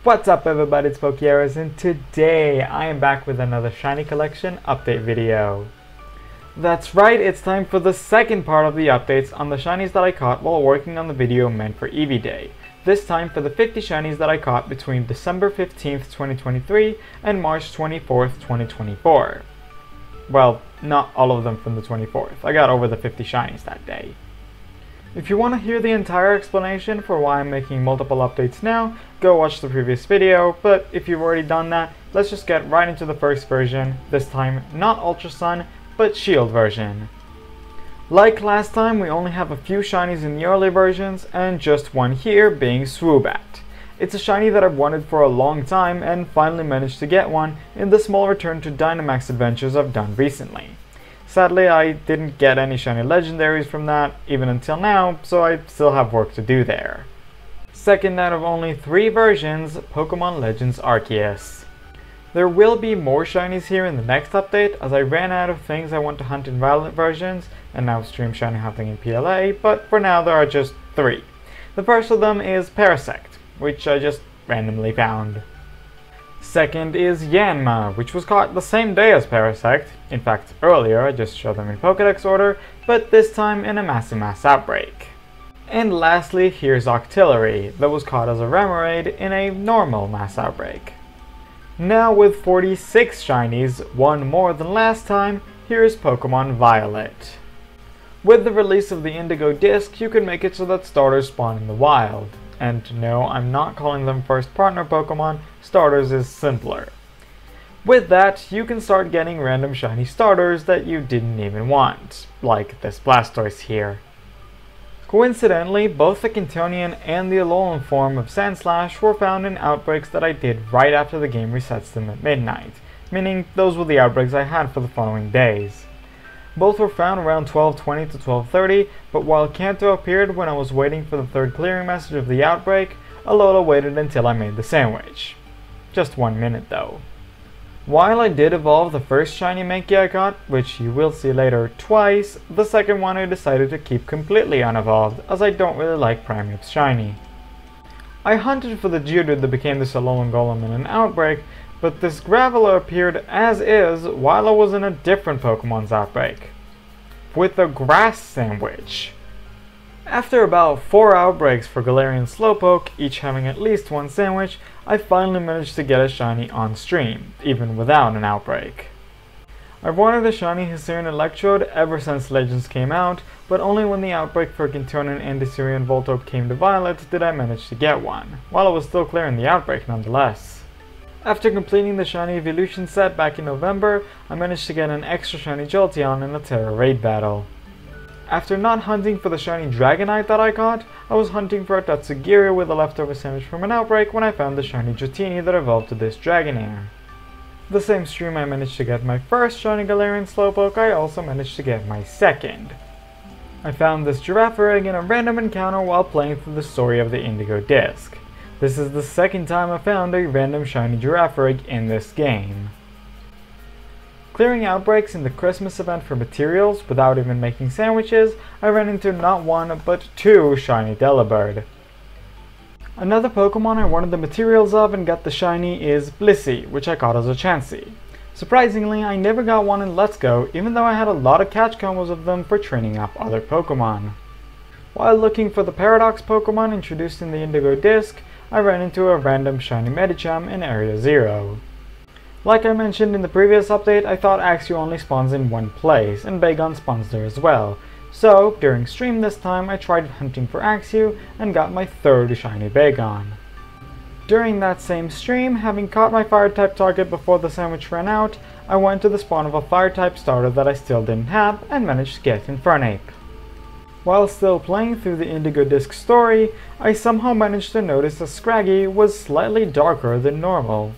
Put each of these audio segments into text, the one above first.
What's up everybody, it's Pokémon, and today I am back with another Shiny Collection update video. That's right, it's time for the second part of the updates on the Shinies that I caught while working on the video meant for Eevee Day. This time for the 50 Shinies that I caught between December 15th, 2023 and March 24th, 2024. Well, not all of them from the 24th, I got over the 50 Shinies that day. If you want to hear the entire explanation for why I'm making multiple updates now, go watch the previous video, but if you've already done that, let's just get right into the first version, this time not Ultra Sun, but Shield version. Like last time, we only have a few Shinies in the early versions, and just one here being Swoobat. It's a Shiny that I've wanted for a long time, and finally managed to get one in the small return to Dynamax adventures I've done recently. Sadly, I didn't get any shiny legendaries from that, even until now, so I still have work to do there. Second out of only 3 versions, Pokémon Legends Arceus. There will be more shinies here in the next update, as I ran out of things I want to hunt in Violet versions, and now stream shiny hunting in PLA, but for now there are just 3. The first of them is Parasect, which I just randomly found. Second is Yanma, which was caught the same day as Parasect. In fact, earlier I just showed them in Pokédex order, but this time in a mass outbreak. And lastly, here's Octillery, that was caught as a Remoraid in a normal mass outbreak. Now with 46 shinies, one more than last time, here's Pokémon Violet. With the release of the Indigo Disc, you can make it so that starters spawn in the wild. And no, I'm not calling them first partner Pokemon, starters is simpler. With that, you can start getting random shiny starters that you didn't even want, like this Blastoise here. Coincidentally, both the Cantonian and the Alolan form of Sandslash were found in outbreaks that I did right after the game resets them at midnight, meaning those were the outbreaks I had for the following days. Both were found around 12:20 to 12:30, but while Kanto appeared when I was waiting for the third clearing message of the outbreak, Alola waited until I made the sandwich. Just 1 minute though. While I did evolve the first shiny Mankey I got, which you will see later twice, the second one I decided to keep completely unevolved, as I don't really like Primeape's shiny. I hunted for the Geodude that became this Alolan Golem in an outbreak, but this Graveler appeared as is while I was in a different Pokemon's outbreak, with a grass sandwich. After about 4 outbreaks for Galarian Slowpoke, each having at least one sandwich, I finally managed to get a shiny on stream, even without an outbreak. I've wanted a shiny Hisuian Electrode ever since Legends came out, but only when the outbreak for Cantonian and Hisuian Voltorb came to Violet did I manage to get one, while I was still clearing the outbreak nonetheless. After completing the shiny evolution set back in November, I managed to get an extra shiny Jolteon in a Terra raid battle. After not hunting for the shiny Dragonite that I caught, I was hunting for a Tatsugiri with a leftover sandwich from an outbreak when I found the shiny Dratini that evolved to this Dragonair. The same stream I managed to get my first shiny Galarian Slowpoke, I also managed to get my second. I found this Girafarig in a random encounter while playing through the story of the Indigo Disc. This is the second time I found a random shiny Girafarig in this game. Clearing outbreaks in the Christmas event for materials without even making sandwiches, I ran into not one but 2 shiny Delibird. Another Pokemon I wanted the materials of and got the shiny is Blissey, which I caught as a Chansey. Surprisingly, I never got one in Let's Go, even though I had a lot of catch combos of them for training up other Pokemon. While looking for the Paradox Pokemon introduced in the Indigo Disc, I ran into a random shiny Medicham in Area 0. Like I mentioned in the previous update, I thought Axew only spawns in one place, and Bagon spawns there as well. So, during stream this time, I tried hunting for Axew and got my 3rd shiny Bagon. During that same stream, having caught my Fire-type target before the sandwich ran out, I went to the spawn of a Fire-type starter that I still didn't have and managed to get Infernape. While still playing through the Indigo Disc story, I somehow managed to notice that Scraggy was slightly darker than normal.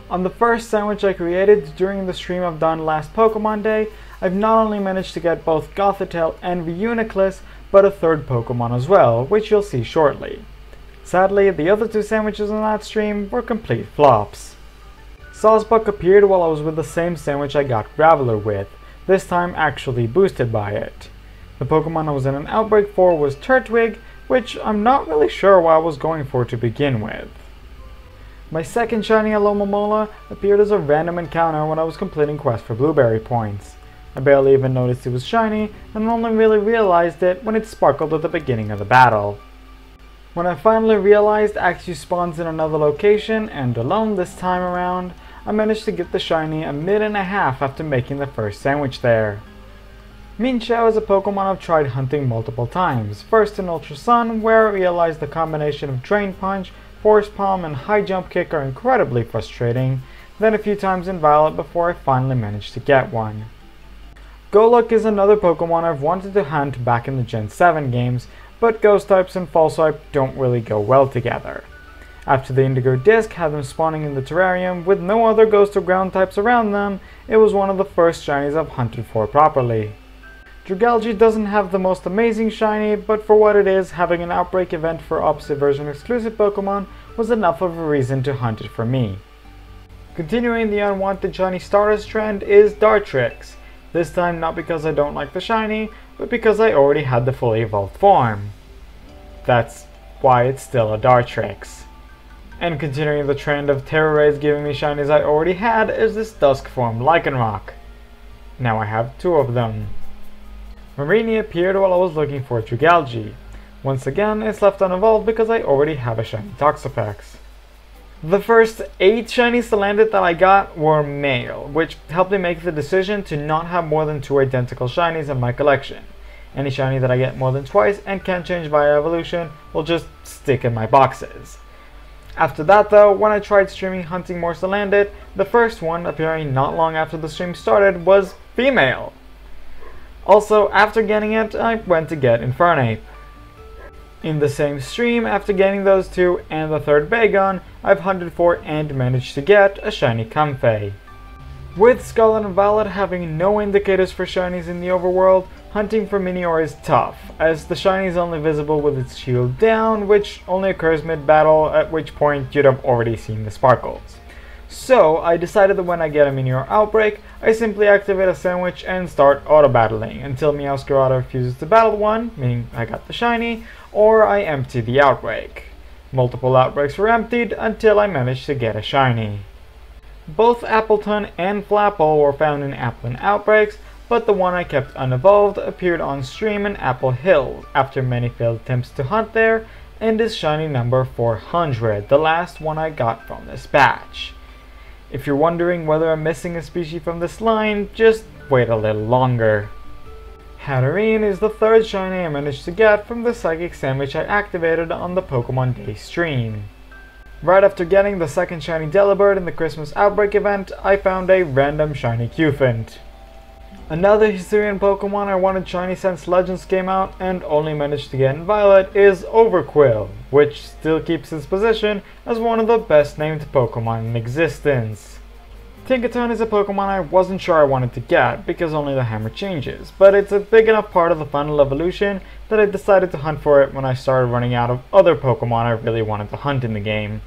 On the first sandwich I created during the stream I've done last Pokemon Day, I've not only managed to get both Gothitelle and Reuniclus, but a 3rd Pokemon as well, which you'll see shortly. Sadly, the other 2 sandwiches on that stream were complete flops. Sawsbuck appeared while I was with the same sandwich I got Graveler with, this time actually boosted by it. The Pokemon I was in an outbreak for was Turtwig, which I'm not really sure what I was going for to begin with. My second shiny Alomomola appeared as a random encounter when I was completing quests for blueberry points. I barely even noticed it was shiny, and only really realized it when it sparkled at the beginning of the battle. When I finally realized Arceus spawns in another location, and alone this time around, I managed to get the shiny a minute and a half after making the first sandwich there. Minxiao is a Pokemon I've tried hunting multiple times, first in Ultra Sun, where I realized the combination of Drain Punch, Force Palm, and High Jump Kick are incredibly frustrating, then a few times in Violet before I finally managed to get one. Golok is another Pokemon I've wanted to hunt back in the Gen 7 games, but Ghost types and False type don't really go well together. After the Indigo Disc had them spawning in the terrarium with no other Ghost or Ground types around them, it was one of the first shinies I've hunted for properly. Dragalge doesn't have the most amazing shiny, but for what it is, having an Outbreak event for Opposite Version exclusive Pokemon was enough of a reason to hunt it for me. Continuing the unwanted shiny Stardust trend is Dartrix, this time not because I don't like the shiny, but because I already had the fully evolved form. That's why it's still a Dartrix. And continuing the trend of Terra Rays giving me shinies I already had is this Dusk form Lycanroc. Now I have two of them. Marini appeared while I was looking for Dragalge. Once again, it's left unevolved because I already have a shiny Toxapex. The first 8 shiny Salandit that I got were male, which helped me make the decision to not have more than 2 identical shinies in my collection. Any shiny that I get more than twice and can't change by evolution will just stick in my boxes. After that though, when I tried streaming hunting more Salandit, the first one appearing not long after the stream started was female. Also, after getting it, I went to get Infernape. In the same stream, after getting those 2 and the third Bagon, I've hunted for and managed to get a shiny Comfey. With Scarlet and Violet having no indicators for shinies in the overworld, hunting for Minior is tough, as the shiny is only visible with its shield down, which only occurs mid-battle, at which point you'd have already seen the sparkles. So I decided that when I get a Minior Outbreak, I simply activate a sandwich and start auto-battling until Meowscarada refuses to battle one, meaning I got the shiny, or I empty the Outbreak. Multiple Outbreaks were emptied until I managed to get a shiny. Both Appleton and Flapple were found in Applin Outbreaks, but the one I kept unevolved appeared on stream in Apple Hill after many failed attempts to hunt there, and is shiny number 400, the last one I got from this batch. If you're wondering whether I'm missing a species from this line, just wait a little longer. Hatterene is the third shiny I managed to get from the Psychic Sandwich I activated on the Pokemon Day stream. Right after getting the second shiny Delibird in the Christmas Outbreak event, I found a random shiny Cufant. Another Hisuian Pokemon I wanted shiny since Legends came out and only managed to get in Violet is Overquill, which still keeps its position as one of the best named Pokemon in existence. Tinkaton is a Pokemon I wasn't sure I wanted to get because only the hammer changes, but it's a big enough part of the final evolution that I decided to hunt for it when I started running out of other Pokemon I really wanted to hunt in the game.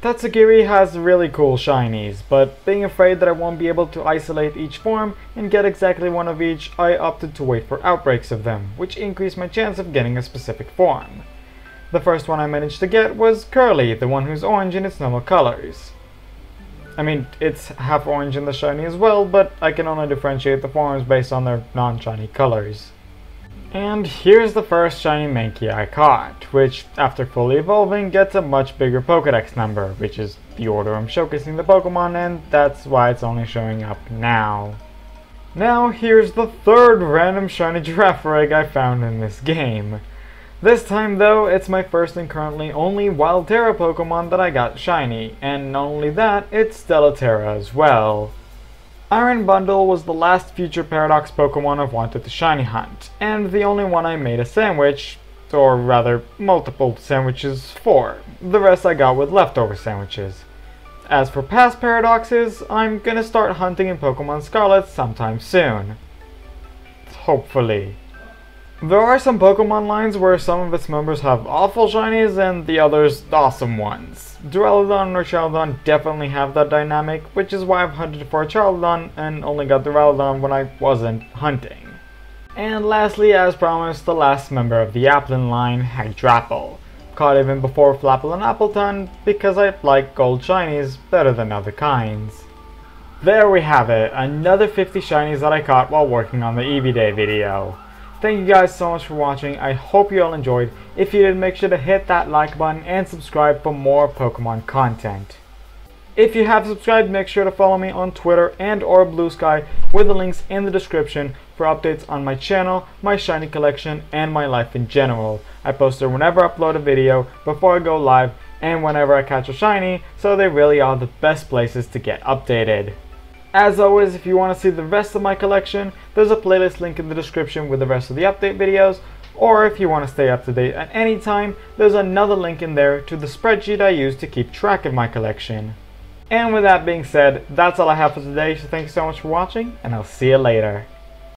Tatsugiri has really cool shinies, but being afraid that I won't be able to isolate each form and get exactly one of each, I opted to wait for outbreaks of them, which increased my chance of getting a specific form. The first one I managed to get was Curly, the one who's orange in its normal colors. I mean, it's half orange in the shiny as well, but I can only differentiate the forms based on their non-shiny colors. And here's the first shiny Mankey I caught, which, after fully evolving, gets a much bigger Pokédex number, which is the order I'm showcasing the Pokémon, and that's why it's only showing up now. Now, here's the third random shiny Girafarig I found in this game. This time, though, it's my first and currently only Wild Terra Pokemon that I got shiny, and not only that, it's Stellaterra as well. Iron Bundle was the last Future Paradox Pokemon I've wanted to shiny hunt, and the only one I made a sandwich, or rather, multiple sandwiches for. The rest I got with leftover sandwiches. As for past Paradoxes, I'm gonna start hunting in Pokemon Scarlet sometime soon. Hopefully. There are some Pokemon lines where some of its members have awful shinies and the others awesome ones. Duraludon or Charladon definitely have that dynamic, which is why I've hunted for a Charladon and only got Duraludon when I wasn't hunting. And lastly, as promised, the last member of the Applin line, Hydrapple. caught even before Flapple and Appleton because I like gold shinies better than other kinds. There we have it, another 50 shinies that I caught while working on the Eevee Day video. Thank you guys so much for watching. I hope you all enjoyed. If you did, make sure to hit that like button and subscribe for more Pokemon content. If you have subscribed, make sure to follow me on Twitter and or Blue Sky with the links in the description for updates on my channel, my shiny collection, and my life in general. I post there whenever I upload a video, before I go live, and whenever I catch a shiny, so they really are the best places to get updated. As always, if you want to see the rest of my collection, there's a playlist link in the description with the rest of the update videos, or if you want to stay up to date at any time, there's another link in there to the spreadsheet I use to keep track of my collection. And with that being said, that's all I have for today, so thank you so much for watching, and I'll see you later.